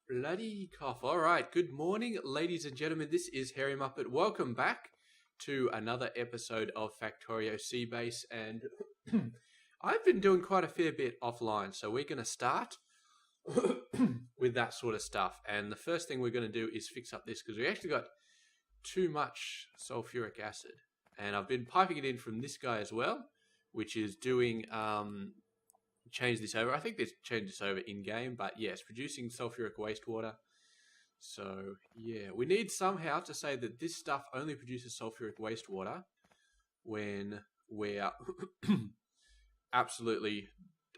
Bloody cough. Alright, good morning, ladies and gentlemen. This is Hairymuppet. Welcome back to another episode of Factorio Seabase. And I've been doing quite a fair bit offline, so we're going to start with that sort of stuff. And the first thing we're going to do is fix up this, because we actually got too much sulfuric acid. And I've been piping it in from this guy as well, which is doing... change this over. I think they changed this over in game, but yes, producing sulfuric wastewater. So yeah, we need somehow to say that this stuff only produces sulfuric wastewater when we're absolutely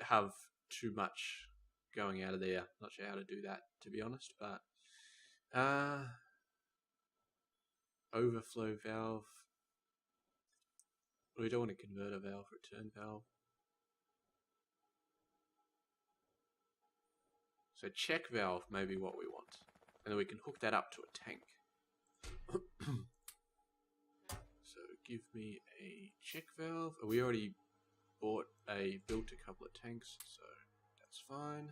have too much going out of there. Not sure how to do that, to be honest, but overflow valve. We don't want a converter valve, return valve. So check valve may be what we want. And then we can hook that up to a tank. So give me a check valve. We already built a couple of tanks, so that's fine.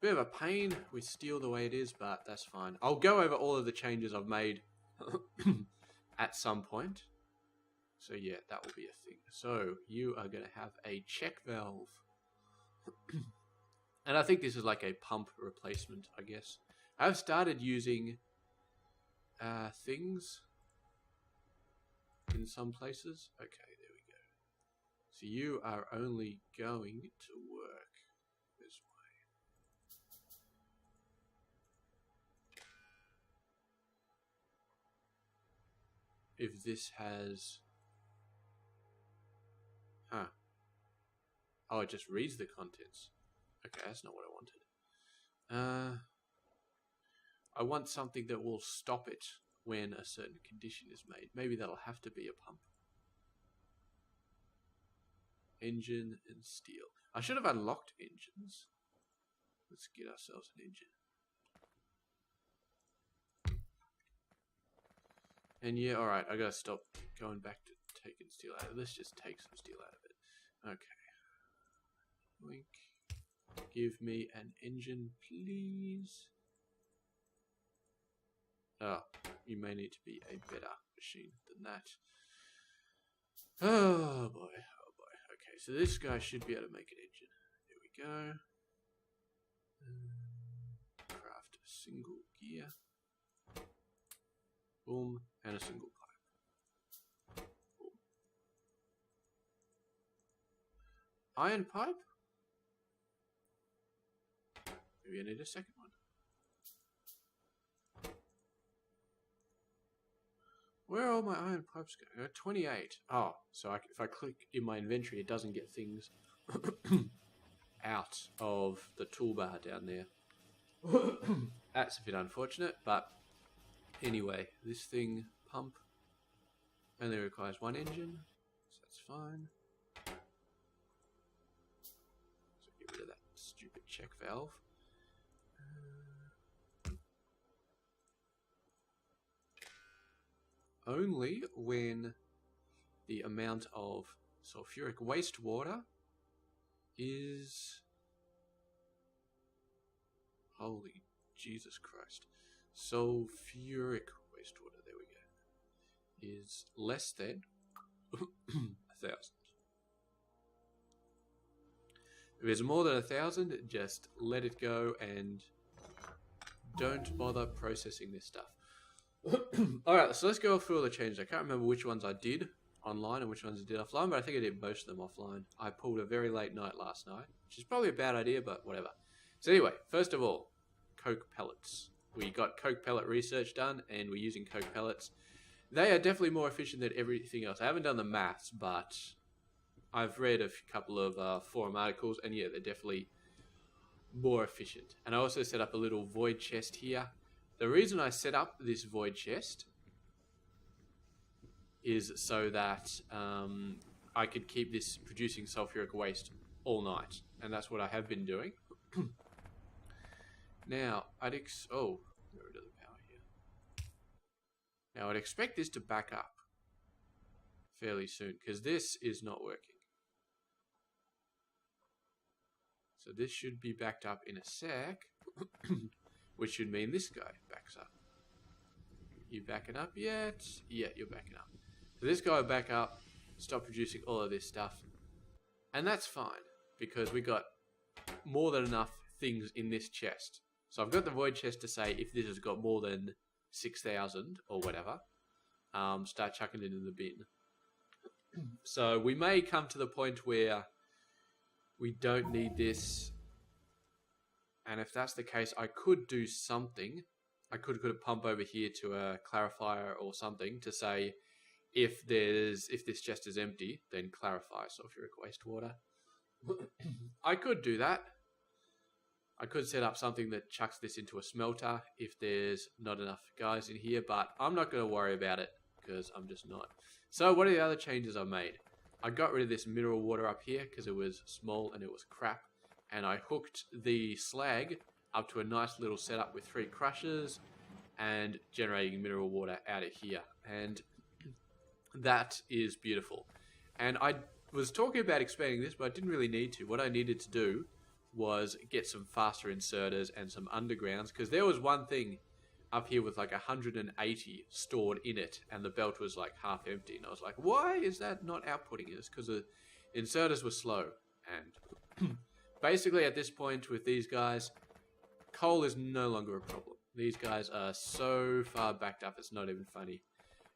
Bit of a pain with steel the way it is, but that's fine. I'll go over all of the changes I've made at some point. So yeah, that will be a thing. So you are going to have a check valve. And I think this is like a pump replacement, I guess. I've started using things in some places. Okay, there we go. So you are only going to work this way. If this has... Huh. Oh, it just reads the contents. Okay, that's not what I wanted. I want something that will stop it when a certain condition is made. Maybe that'll have to be a pump. Engine and steel. I should have unlocked engines. Let's get ourselves an engine. And yeah, alright, I gotta stop going back to taking steel out of it. Let's just take some steel out of it. Okay. Wink. Give me an engine, please. Oh, you may need to be a better machine than that. Oh boy, oh boy. Okay, so this guy should be able to make an engine. There we go. Craft a single gear. Boom, and a single pipe. Boom. Iron pipe? Maybe I need a second one. Where are all my iron pipes going? 28. Oh, so if I click in my inventory, it doesn't get things out of the toolbar down there. That's a bit unfortunate, but anyway, this thing pump only requires one engine, so that's fine. So get rid of that stupid check valve. Only when the amount of sulfuric wastewater is... Holy Jesus Christ. Sulfuric wastewater, there we go, is less than 1,000. If it's more than 1,000, just let it go and don't bother processing this stuff. Alright, so let's go through all the changes. I can't remember which ones I did online and which ones I did offline, but I think I did most of them offline. I pulled a very late night last night, which is probably a bad idea, but whatever. So anyway, first of all, coke pellets. We got coke pellet research done, and we're using coke pellets. They are definitely more efficient than everything else. I haven't done the maths, but I've read a couple of forum articles, and yeah, they're definitely more efficient. And I also set up a little void chest here. The reason I set up this void chest is so that I could keep this producing sulfuric waste all night, and that's what I have been doing. Now, get rid of the power here. Now, I'd expect this to back up fairly soon, because this is not working. So this should be backed up in a sec, which should mean this guy backs up. You backing up yet? Yeah, you're backing up. So this guy will back up, stop producing all of this stuff. And that's fine, because we got more than enough things in this chest. So I've got the void chest to say if this has got more than 6,000 or whatever, start chucking it in the bin. So we may come to the point where we don't need this. And if that's the case, I could do something. I could put a pump over here to a clarifier or something to say if this chest is empty, then clarify sulfuric wastewater. I could do that. I could set up something that chucks this into a smelter if there's not enough guys in here, but I'm not going to worry about it because I'm just not. So what are the other changes I made? I got rid of this mineral water up here because it was small and it was crap, and I hooked the slag up to a nice little setup with 3 crushers and generating mineral water out of here, and that is beautiful. And I was talking about expanding this, but I didn't really need to. What I needed to do was get some faster inserters and some undergrounds, because there was one thing up here with like 180 stored in it, and the belt was like half empty, and I was like, why is that not outputting? It's because the inserters were slow. And basically at this point with these guys, coal is no longer a problem. These guys are so far backed up, it's not even funny.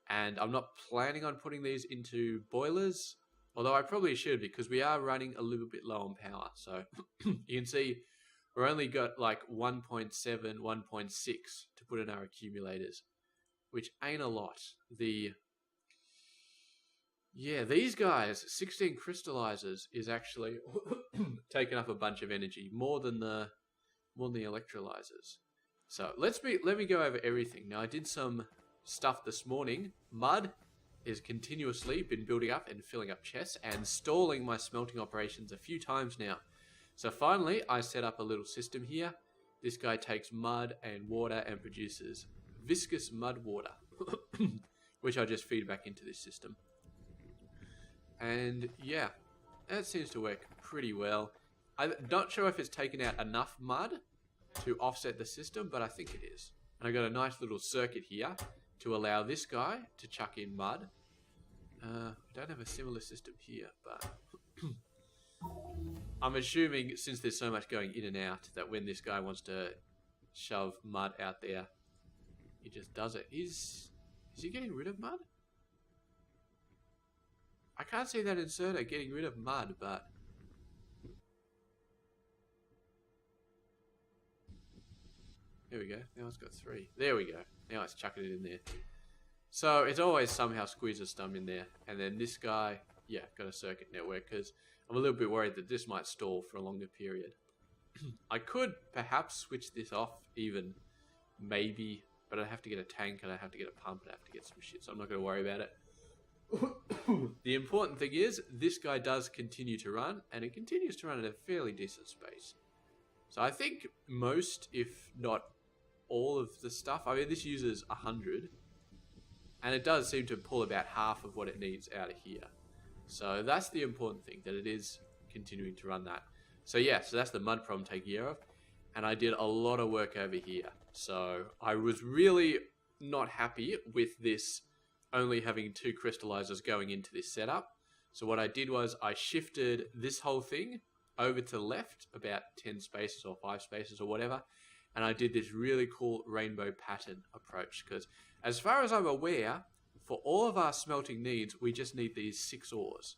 And I'm not planning on putting these into boilers, although I probably should, because we are running a little bit low on power. So you can see we're only got like 1.7, 1.6 to put in our accumulators, which ain't a lot. These guys, 16 crystallizers is actually taking up a bunch of energy, more than the electrolyzers. So let me go over everything. Now I did some stuff this morning. Mud is continuously been building up and filling up chests and stalling my smelting operations a few times now. So finally I set up a little system here. This guy takes mud and water and produces viscous mud water, which I just feed back into this system. And yeah, that seems to work pretty well. I'm not sure if it's taken out enough mud to offset the system, but I think it is. And I got a nice little circuit here to allow this guy to chuck in mud. I don't have a similar system here, but I'm assuming since there's so much going in and out that when this guy wants to shove mud out there, he just does it. Is he getting rid of mud? I can't see that inserter getting rid of mud, but there we go. Now it's got 3. There we go. Now it's chucking it in there. So it always somehow squeezes some in there. And then this guy, yeah, got a circuit network, because I'm a little bit worried that this might stall for a longer period. I could perhaps switch this off even, maybe, but I'd have to get a tank and I'd have to get a pump and I'd have to get some shit, so I'm not going to worry about it. The important thing is this guy does continue to run, and it continues to run at a fairly decent space. So I think most, if not all of the stuff, I mean this uses 100, and it does seem to pull about half of what it needs out of here. So that's the important thing, that it is continuing to run that. So yeah, so that's the mud problem taken care of, and I did a lot of work over here. So I was really not happy with this only having 2 crystallizers going into this setup. So what I did was I shifted this whole thing over to the left about 10 spaces or 5 spaces or whatever, and I did this really cool rainbow pattern approach, because as far as I'm aware, for all of our smelting needs, we just need these 6 ores,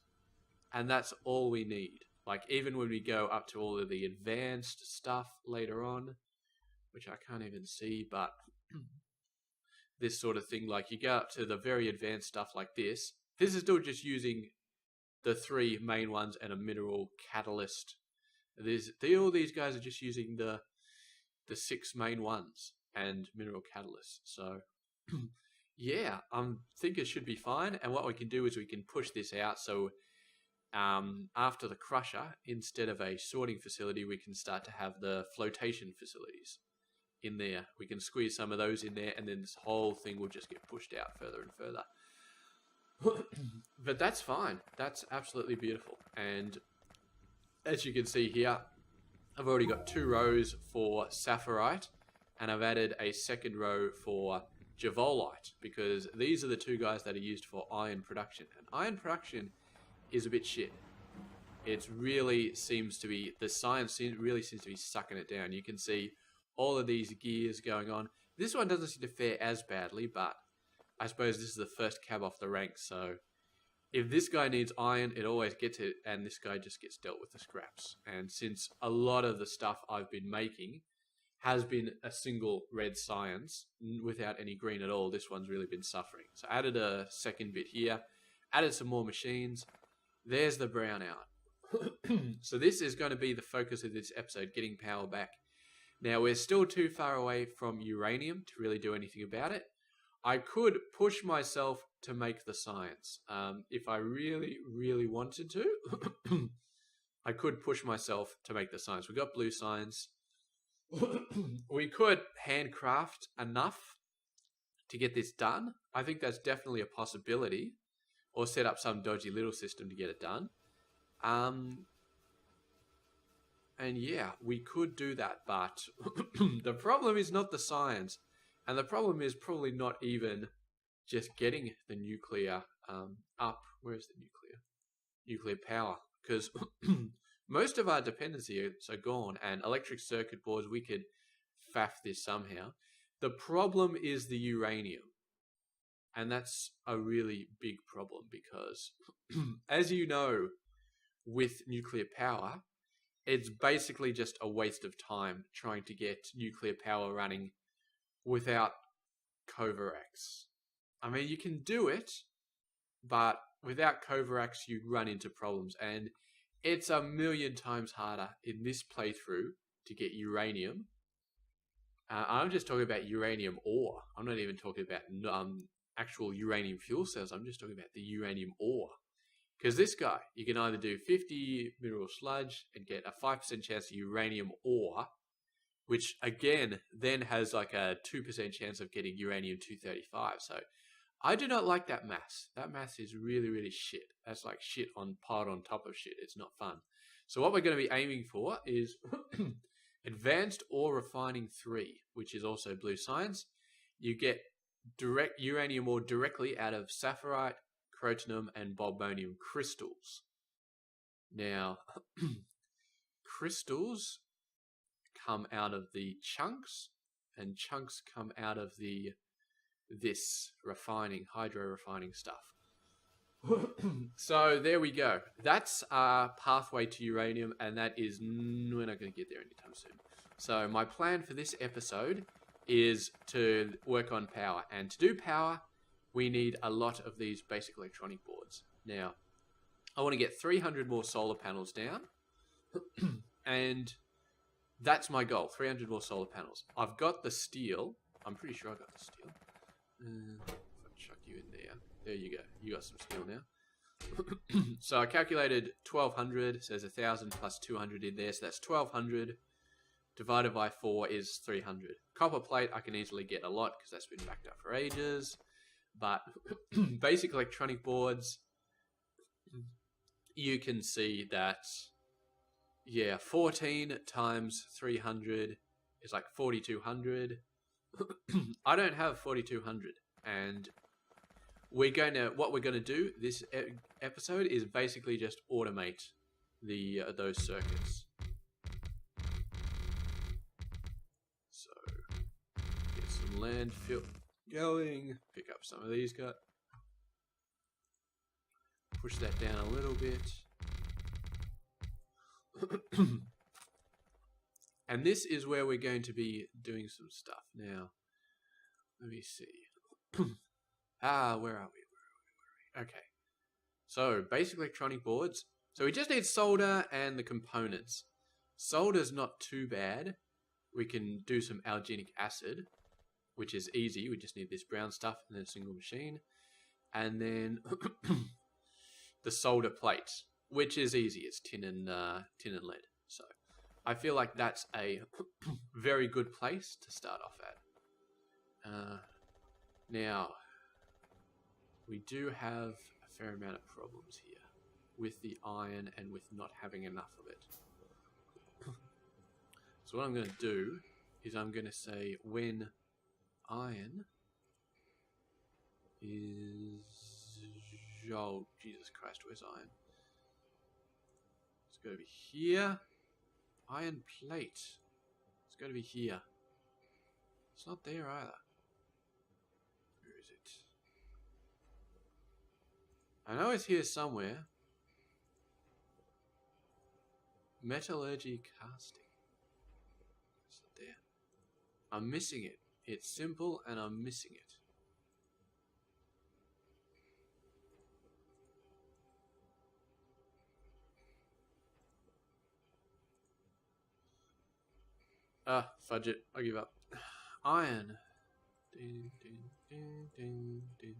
and that's all we need. Like even when we go up to all of the advanced stuff later on, which I can't even see, but this sort of thing, like you go up to the very advanced stuff like this is still just using the 3 main ones and a mineral catalyst. All these guys are just using the 6 main ones and mineral catalyst. So yeah, I think it should be fine. And what we can do is we can push this out. So after the crusher, instead of a sorting facility, we can start to have the flotation facilities in there. We can squeeze some of those in there, and then this whole thing will just get pushed out further and further. But that's fine. That's absolutely beautiful. And as you can see here, I've already got 2 rows for sapphirite, and I've added a second row for javolite, because these are the 2 guys that are used for iron production. And iron production is a bit shit. It really seems to be, the science really seems to be sucking it down. You can see all of these gears going on. This one doesn't seem to fare as badly, but I suppose this is the first cab off the rank, so if this guy needs iron, it always gets it, and this guy just gets dealt with the scraps. And since a lot of the stuff I've been making has been a single red science without any green at all, this one's really been suffering. So I added a second bit here, added some more machines. There's the brown out. So this is going to be the focus of this episode, getting power back. Now, we're still too far away from uranium to really do anything about it. I could push myself to make the science. If I really, really wanted to, I could push myself to make the science. We've got blue science. We could handcraft enough to get this done. I think that's definitely a possibility. Or set up some dodgy little system to get it done. And yeah, we could do that, but the problem is not the science, and the problem is probably not even just getting the nuclear up. Where's the nuclear power? Because most of our dependencies are gone, and electric circuit boards, we could faff this somehow. The problem is the uranium, and that's a really big problem because, as you know, with nuclear power, it's basically just a waste of time trying to get nuclear power running without Coverax. I mean, you can do it, but without Coverax, you run into problems. And it's a million times harder in this playthrough to get uranium. I'm just talking about uranium ore. I'm not even talking about actual uranium fuel cells. I'm just talking about the uranium ore. Because this guy, you can either do 50 mineral sludge and get a 5% chance of uranium ore, which again then has like a 2% chance of getting uranium-235. So I do not like that mass. That mass is really, really shit. That's like shit piled on top of shit. It's not fun. So what we're going to be aiming for is Advanced Ore Refining 3, which is also blue science. You get direct uranium ore directly out of sapphirite, crotonum, and bulbonium crystals. Now, crystals come out of the chunks, and chunks come out of this hydro refining stuff. So there we go. That's our pathway to uranium, and that is, we're not going to get there anytime soon. So my plan for this episode is to work on power, and to do power, we need a lot of these basic electronic boards. Now, I want to get 300 more solar panels down, and that's my goal, 300 more solar panels. I've got the steel. I'm pretty sure I got the steel. If I chuck you in there. There you go. You got some steel now. So I calculated 1,200, so there's 1,000 plus 200 in there, so that's 1,200. Divided by 4 is 300. Copper plate, I can easily get a lot, because that's been backed up for ages. But basic electronic boards, you can see that, yeah, 14 times 300 is like 4,200. I don't have 4,200, and what we're gonna do this episode is basically just automate those circuits. So get some landfill going, pick up some of these guys, push that down a little bit. And this is where we're going to be doing some stuff. Now, let me see. Where are we? Okay. So, basic electronic boards. So we just need solder and the components. Solder's not too bad. We can do some alginic acid, which is easy. We just need this brown stuff and then a single machine. And then the solder plate, which is easy. It's tin and lead. So I feel like that's a very good place to start off at. Now, we do have a fair amount of problems here with the iron and with not having enough of it. So what I'm going to do is I'm going to say when iron is... Oh, Jesus Christ, where's iron? It's got to be here. Iron plate. It's got to be here. It's not there either. Where is it? I know it's here somewhere. Metallurgy casting. It's not there. I'm missing it. It's simple and I'm missing it. Ah, fudge it. I give up. Iron. Ding, ding, ding, ding, ding.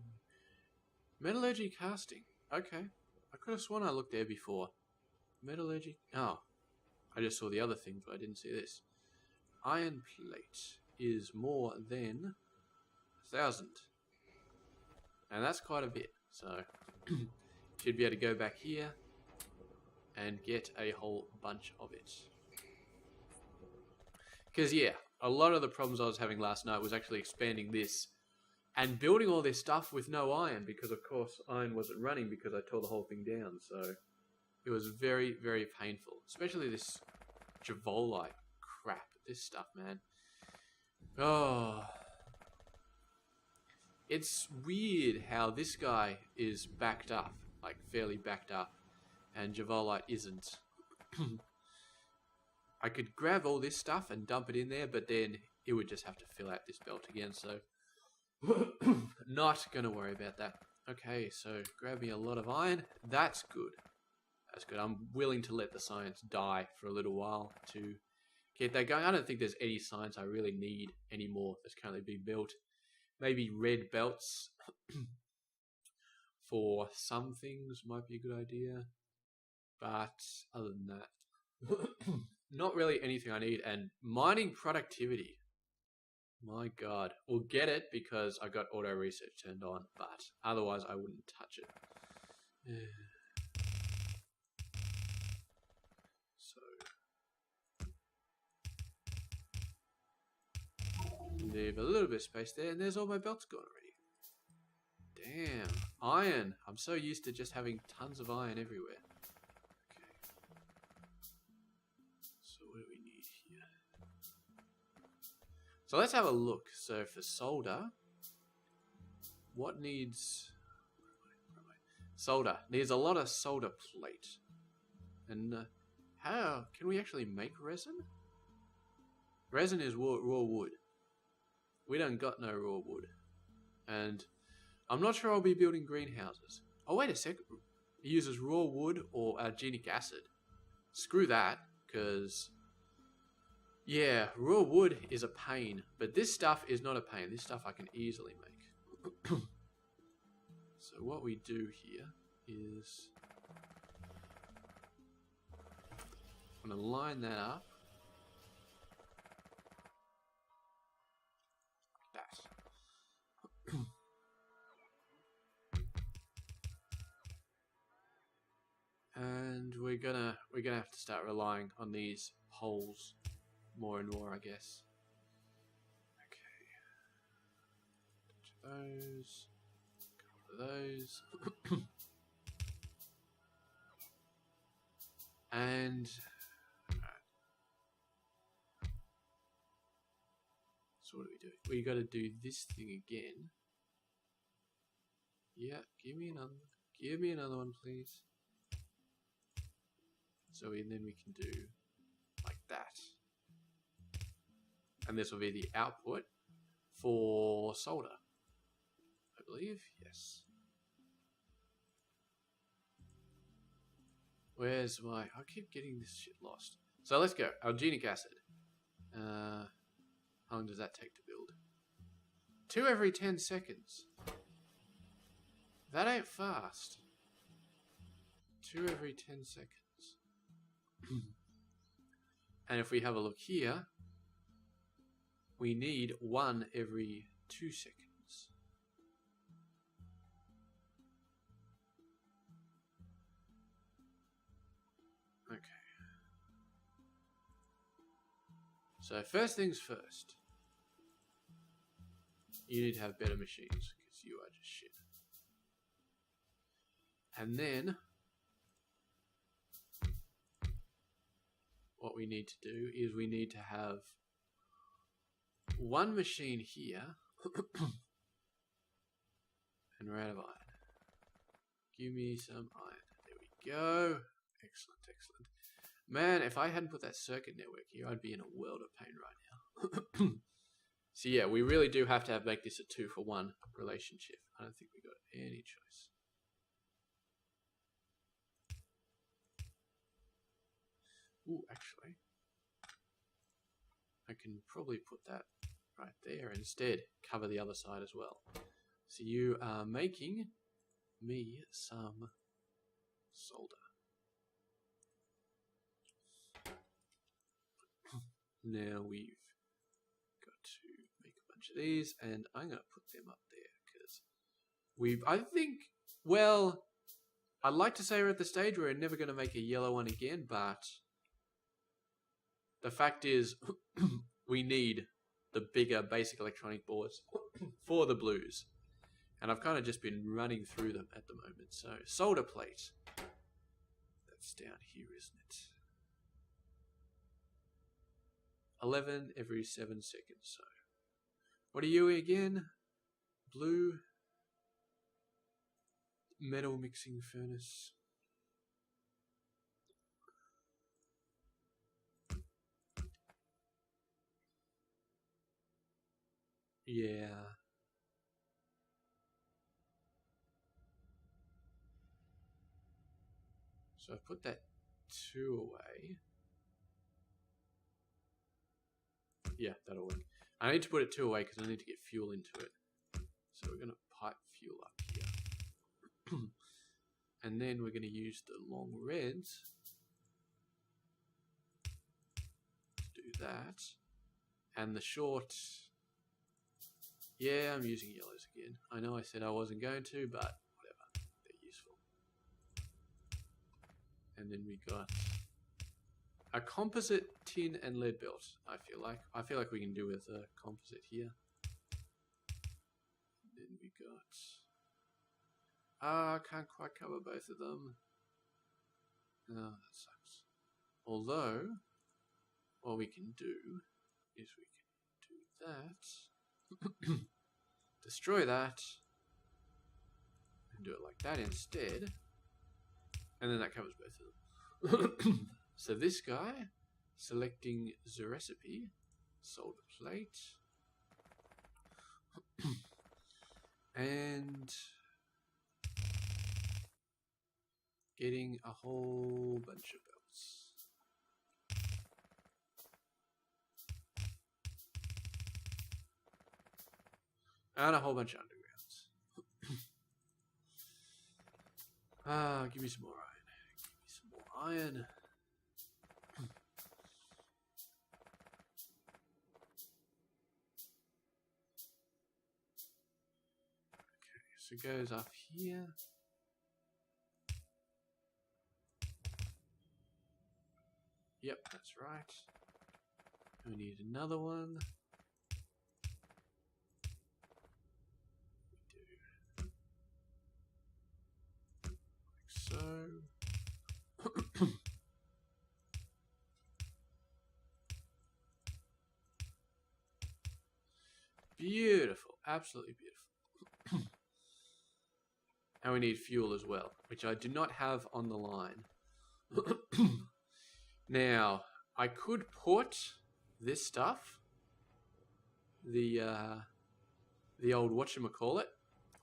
Metallurgy casting. Okay. I could have sworn I looked there before. Metallurgy. Oh. I just saw the other thing, but I didn't see this. Iron plate is more than 1,000. And that's quite a bit. So, should be able to go back here and get a whole bunch of it. Because, yeah, a lot of the problems I was having last night was actually expanding this and building all this stuff with no iron, because, of course, iron wasn't running because I tore the whole thing down. So, it was very, very painful. Especially this Javolite crap. This stuff, man. Oh. It's weird how this guy is backed up. Like, fairly backed up. And Javolite isn't. I could grab all this stuff and dump it in there, but then it would just have to fill out this belt again, so not going to worry about that. Okay, so grab me a lot of iron. That's good. That's good. I'm willing to let the science die for a little while to get that going. I don't think there's any science I really need anymore that's currently being built. Maybe red belts for some things might be a good idea, but other than that... Not really anything I need. And mining productivity. My God. We'll get it because I got auto research turned on, but otherwise I wouldn't touch it. So leave a little bit of space there, and there's all my belts gone already. Damn. Iron. I'm so used to just having tons of iron everywhere. So let's have a look. So for solder, what needs... Solder. Needs a lot of solder plate. And how can we actually make resin? Resin is raw wood. We don't got no raw wood. And I'm not sure I'll be building greenhouses. Oh, wait a sec. It uses raw wood or arginic acid. Screw that, because... Yeah, raw wood is a pain, but this stuff is not a pain. This stuff I can easily make. So what we do here is... I'm going to line that up. Like that. And we're gonna have to start relying on these poles more and more, I guess. Okay. Those. Couple of those. And so what do we do? We got to do this thing again. Yeah, give me another one, please. So then we can do like that. And this will be the output for solder, I believe. Yes. Where's my... I keep getting this shit lost. So let's go. Alginic acid. How long does that take to build? 2 every 10 seconds. That ain't fast. 2 every 10 seconds. And if we have a look here, we need 1 every 2 seconds. Okay. So first things first. You need to have better machines because you are just shit. And then what we need to do is we need to have one machine here. And we're out of iron. Give me some iron. There we go. Excellent, excellent. Man, if I hadn't put that circuit network here, I'd be in a world of pain right now. So yeah, we really do have to make this a 2-for-1 relationship. I don't think we got any choice. Ooh, actually, I can probably put that right there instead. Cover the other side as well. So you are making me some solder. Now we've got to make a bunch of these, and I'm going to put them up there because I think, well, I'd like to say we're at the stage where we're never going to make a yellow one again, but the fact is we need the bigger basic electronic boards for the blues. And I've kind of just been running through them at the moment. So, solder plate. That's down here, isn't it? 11 every 7 seconds. So, what are you again? Blue. Metal mixing furnace. Yeah. So I put that 2 away. Yeah, that'll work. I need to put it 2 away because I need to get fuel into it. So we're going to pipe fuel up here. And then we're going to use the long reds to do that. And the short... Yeah, I'm using yellows again. I know I said I wasn't going to, but whatever. They're useful. And then we got a composite tin and lead belt, I feel like. I feel like we can do with a composite here. And then we got... I can't quite cover both of them. Oh, that sucks. Although, what we can do is we can do that. Destroy that. And do it like that instead. And then that covers both of them. So this guy, selecting the recipe, solder plate. And getting a whole bunch of belts. And a whole bunch of undergrounds. Give me some more iron. Give me some more iron. Okay, so it goes up here. Yep, that's right. We need another one. We do like so. Beautiful, absolutely beautiful. And we need fuel as well, which I do not have on the line. Now, I could put this stuff, the old whatchamacallit,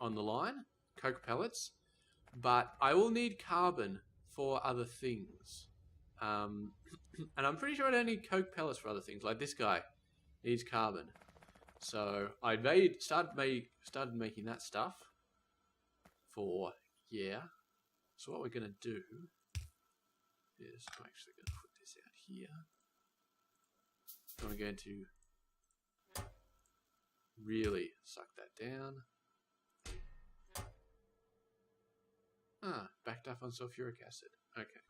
on the line, coke pellets, but I will need carbon for other things. And I'm pretty sure I don't need coke pellets for other things, like this guy needs carbon. So I started making that stuff for, yeah. So what we're going to do is I'm actually going to put this out here. I'm going to really suck that down. Backed up on sulfuric acid. Okay.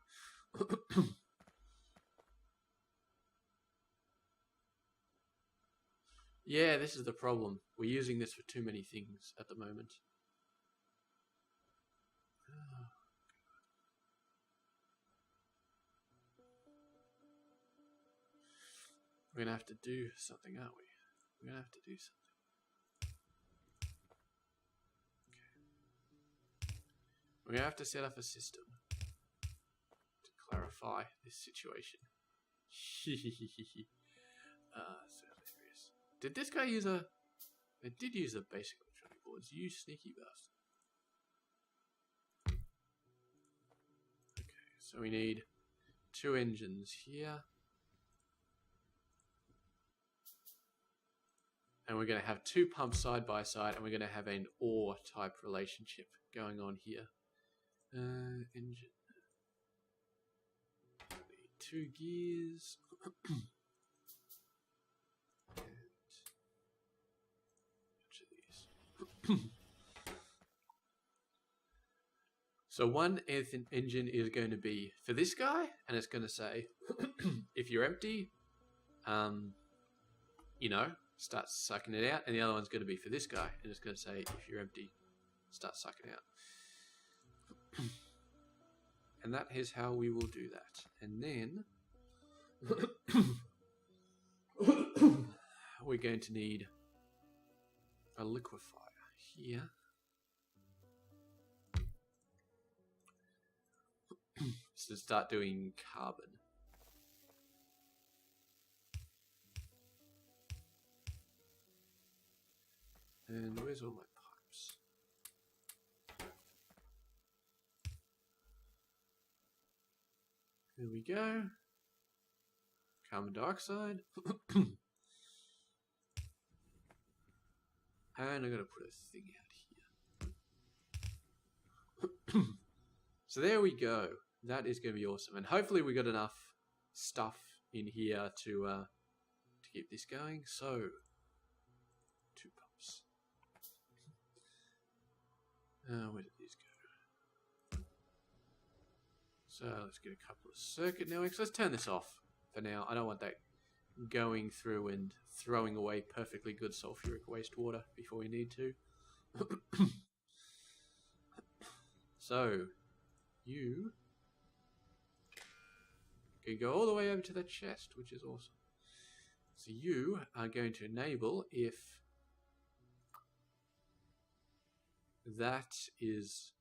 Yeah, this is the problem. We're using this for too many things at the moment. We're going to have to do something, aren't we? We're going to have to do something. Okay. We're going to have to set up a system to clarify this situation. So hilarious. Did this guy use a... It did use a basic electronic boards. You sneaky bastard. Okay, so we need 2 engines here. And we're going to have 2 pumps side by side, and we're going to have an OR type relationship going on here. Engine. 2 gears. And each of these. So one engine is going to be for this guy, and it's going to say, if you're empty, you know, start sucking it out. And the other one's going to be for this guy, and it's going to say, if you're empty, start sucking out. And that is how we will do that. And then we're going to need a liquefier here. So start doing carbon. And where's all my pipes? There we go. Carbon dioxide. And I'm going to put a thing out here. So there we go. That is going to be awesome. And hopefully we got enough stuff in here to keep this going. So, 2 pumps. Where did these go? So let's get a couple of circuit networks. Let's turn this off for now. I don't want that going through and throwing away perfectly good sulfuric wastewater before we need to. So, you can go all the way over to the chest, which is awesome. So you are going to enable if that is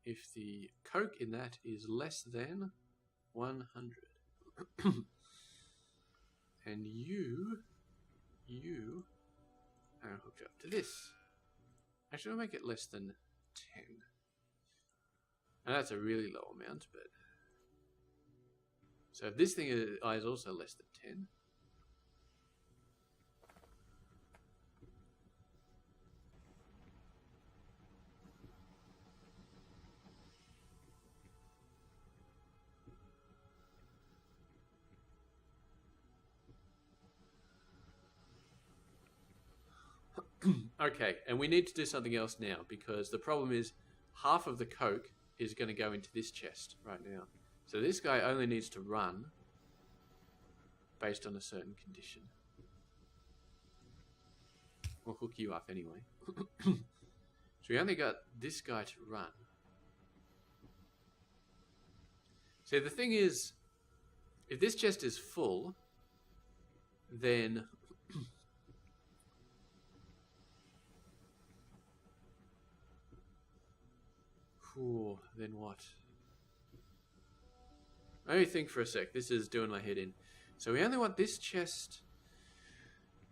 if the coke in that is less than 100. And you are hooked up to this. Actually, I'll make it less than 10. And that's a really low amount, but... So if this thing is also less than 10... Okay, and we need to do something else now, because the problem is half of the coke is going to go into this chest right now. So this guy only needs to run based on a certain condition. We'll hook you up anyway. So we only got this guy to run. See, the thing is, if this chest is full, then... Ooh, then what? Let me think for a sec. This is doing my head in. So we only want this chest...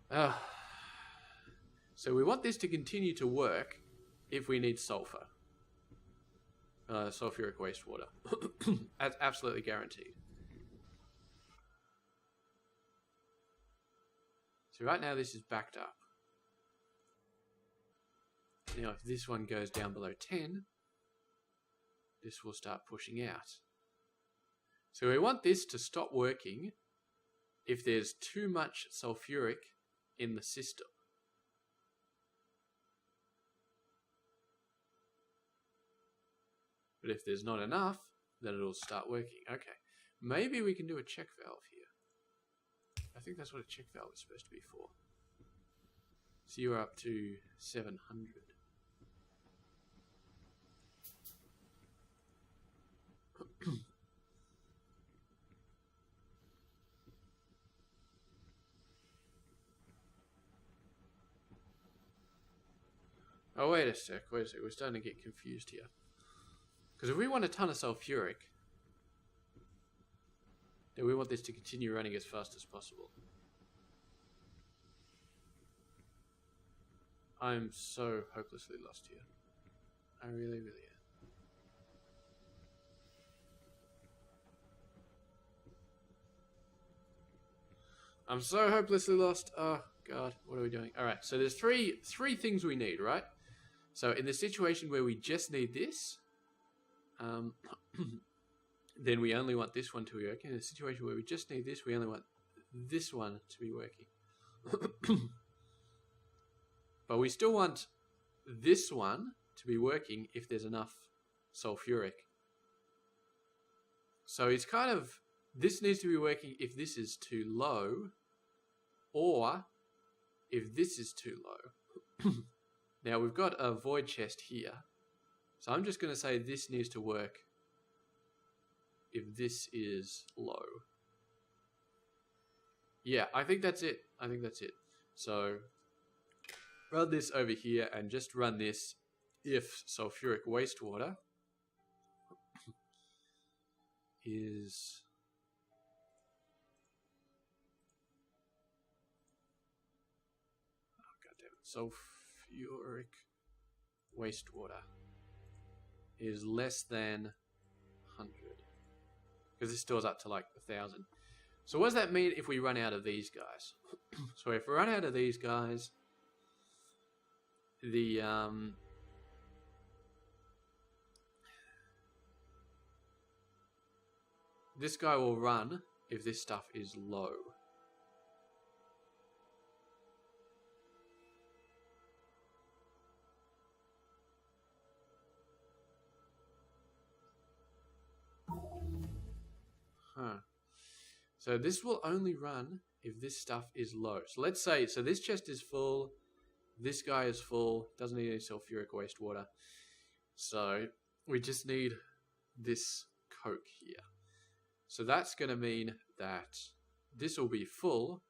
So we want this to continue to work if we need sulfur. Sulfuric wastewater. That's absolutely guaranteed. So right now this is backed up. Now if this one goes down below 10... this will start pushing out. So we want this to stop working if there's too much sulfuric in the system. But if there's not enough, then it'll start working. Okay. Maybe we can do a check valve here. I think that's what a check valve is supposed to be for. So you're up to 700. Oh, wait a sec. We're starting to get confused here. Because if we want a ton of sulfuric, then we want this to continue running as fast as possible. I'm so hopelessly lost here. I really, really am. I'm so hopelessly lost. Oh, God. What are we doing? All right. So there's three things we need, right? So in the situation where we just need this, then we only want this one to be working. In a situation where we just need this, we only want this one to be working. But we still want this one to be working if there's enough sulfuric. So it's kind of, this needs to be working if this is too low, or if this is too low. Now we've got a void chest here. So I'm just going to say this needs to work if this is low. Yeah, I think that's it. I think that's it. So run this over here and just run this if sulfuric wastewater is sulfuric wastewater is less than 100, because this stores up to like 1,000. So what does that mean if we run out of these guys? So if we run out of these guys, the this guy will run if this stuff is low. Huh. So this will only run if this stuff is low. So let's say, so this chest is full, this guy is full, doesn't need any sulfuric wastewater. So we just need this coke here. So that's going to mean that this will be full,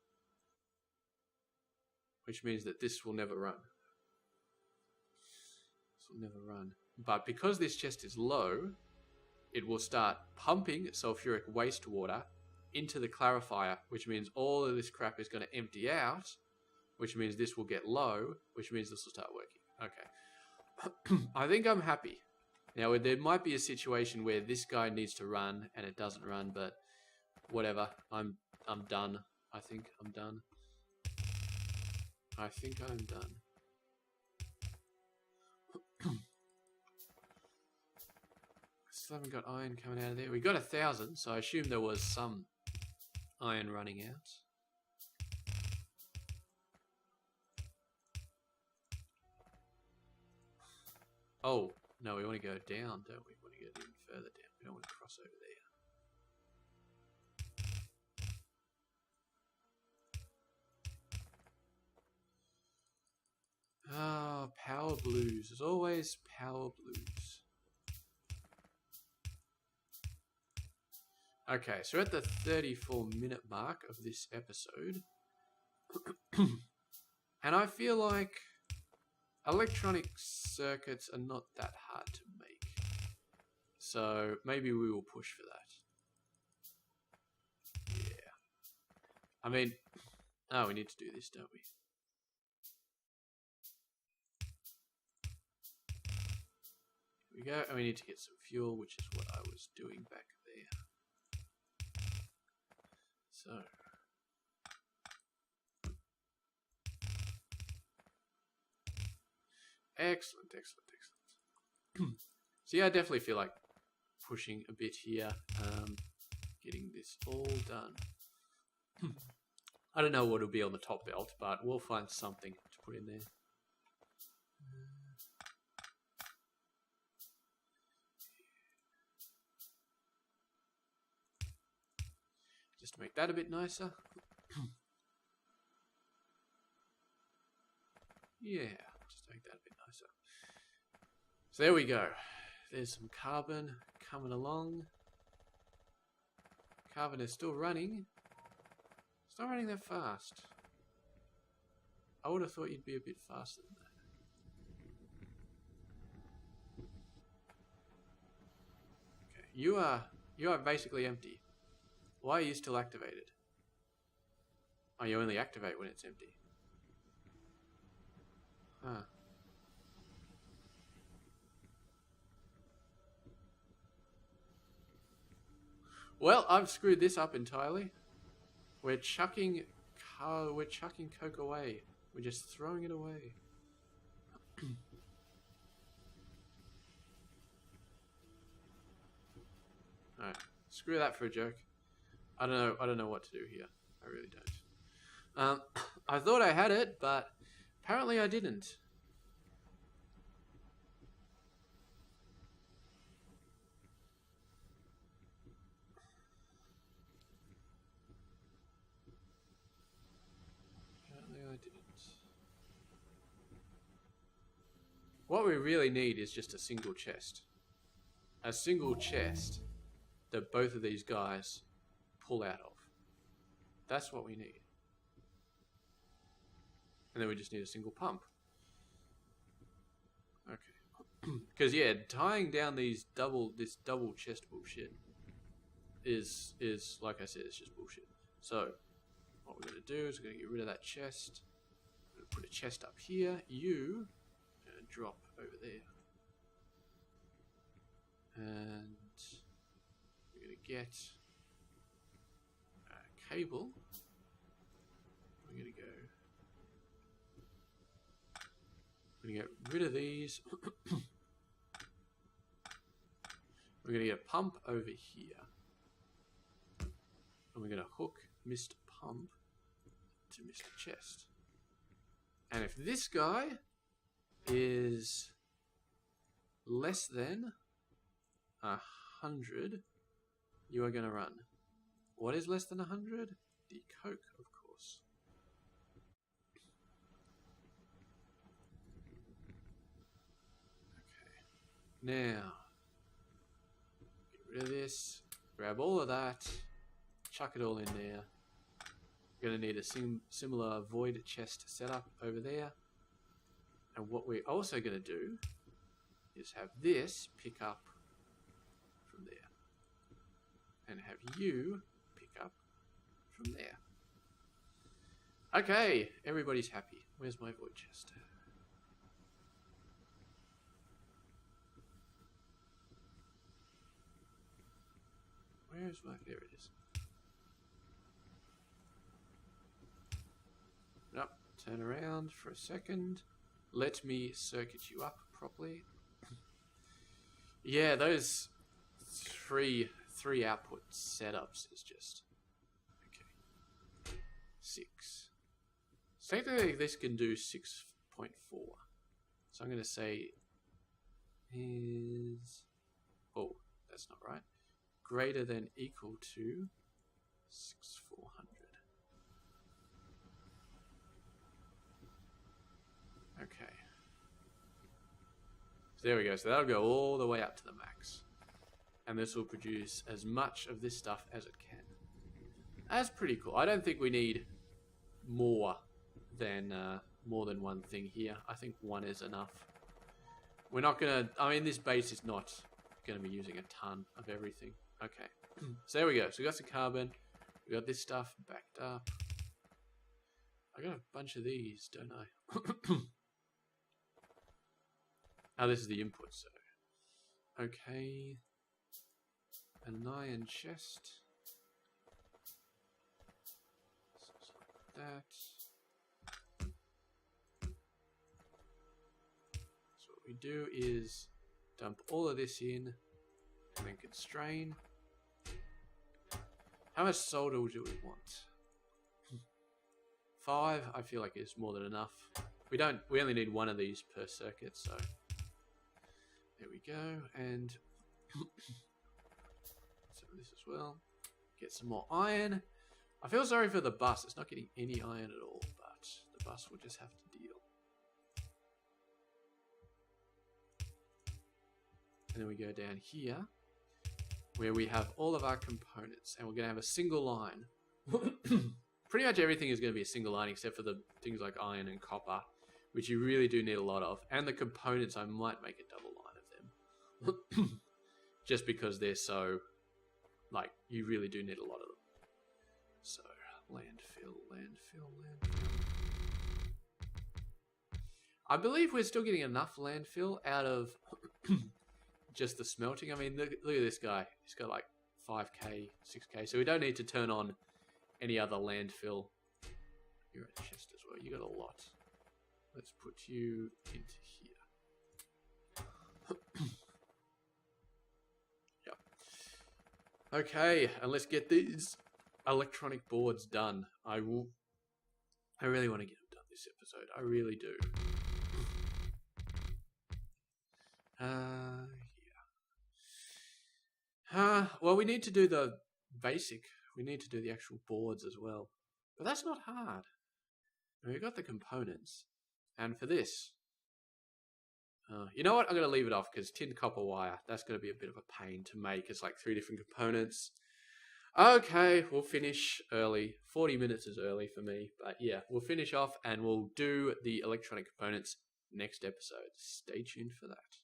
which means that this will never run. This will never run. But because this chest is low, it will start pumping sulfuric wastewater into the clarifier, which means all of this crap is going to empty out, which means this will get low, which means this will start working. Okay. I think I'm happy. Now, there might be a situation where this guy needs to run and it doesn't run, but whatever. I'm done. I think I'm done. I think I'm done. Still haven't got iron coming out of there. We got 1,000, so I assume there was some iron running out. Oh, no, we want to go down, don't we? We want to go even further down. We don't want to cross over there. Oh, power blues. There's always power blues. Okay, so we're at the 34-minute mark of this episode. And I feel like electronic circuits are not that hard to make. So maybe we will push for that. Yeah. I mean, oh, we need to do this, don't we? Here we go, and we need to get some fuel, which is what I was doing back there. So, excellent, excellent, excellent. So yeah, I definitely feel like pushing a bit here, getting this all done. I don't know what will be on the top belt, but we'll find something to put in there. Just to make that a bit nicer. Yeah, just make that a bit nicer. So there we go. There's some carbon coming along. Carbon is still running. It's not running that fast. I would have thought you'd be a bit faster than that. Okay, you are basically empty. Why are you still activated? Oh, you only activate when it's empty. Huh. Well, I've screwed this up entirely. We're chucking coke away. We're just throwing it away. Alright, screw that for a joke. I don't know what to do here. I really don't. I thought I had it, but apparently I didn't. What we really need is just a single chest. A single chest that both of these guys pull out of. That's what we need. And then we just need a single pump. Okay. Because yeah, tying down this double chest bullshit is like I said, it's just bullshit. So what we're gonna do is we're gonna get rid of that chest. We're gonna put a chest up here. You drop over there, and we're going to get a cable. We're going to get rid of these. We're going to get a pump over here, and we're going to hook Mr. Pump to Mr. Chest. And if this guy is less than 100, you are going to run. What is less than 100? The coke, of course. Okay. Now, get rid of this. Grab all of that. Chuck it all in there. We're going to need a similar void chest setup over there. And what we're also going to do is have this pick up from there. And have you pick up from there. Okay, everybody's happy. Where's my void chest? Where's my... There it is. Nope, turn around for a second. Let me circuit you up properly. Yeah, those three output setups is just... Okay. 6. So technically this can do 6.4. So I'm going to say is... Oh, that's not right. Greater than equal to 6,400. Okay. So there we go. So that'll go all the way up to the max. And this will produce as much of this stuff as it can. That's pretty cool. I don't think we need more than one thing here. I think one is enough. We're not going to... I mean, this base is not going to be using a ton of everything. Okay. So there we go. So we got some carbon. We got this stuff backed up. I got a bunch of these, don't I? Oh, this is the input, so... Okay. An iron chest. Something like that. So what we do is dump all of this in and then constrain. How much solder do we want? 5, I feel like it's more than enough. We only need one of these per circuit, so there we go. And some of this as well. Get some more iron. I feel sorry for the bus. It's not getting any iron at all, but the bus will just have to deal. And then we go down here, where we have all of our components, and we're going to have a single line. Pretty much everything is going to be a single line, except for the things like iron and copper, which you really do need a lot of. And the components, I might make a double line of them. Just because they're so, like, you really do need a lot of them. So, landfill. I believe we're still getting enough landfill out of just the smelting. I mean, look at this guy. He's got like 5k, 6k. So we don't need to turn on any other landfill. You're a chest as well. You got a lot. Let's put you into here. Yep. Okay, and let's get these electronic boards done. I really want to get them done this episode. I really do. Well, we need to do the basic. We need to do the actual boards as well. But that's not hard. We've got the components. And for this, you know what? I'm going to leave it off because tin copper wire, that's going to be a bit of a pain to make. It's like 3 different components. Okay, we'll finish early. 40 minutes is early for me. But yeah, we'll finish off and we'll do the electronic components next episode. Stay tuned for that.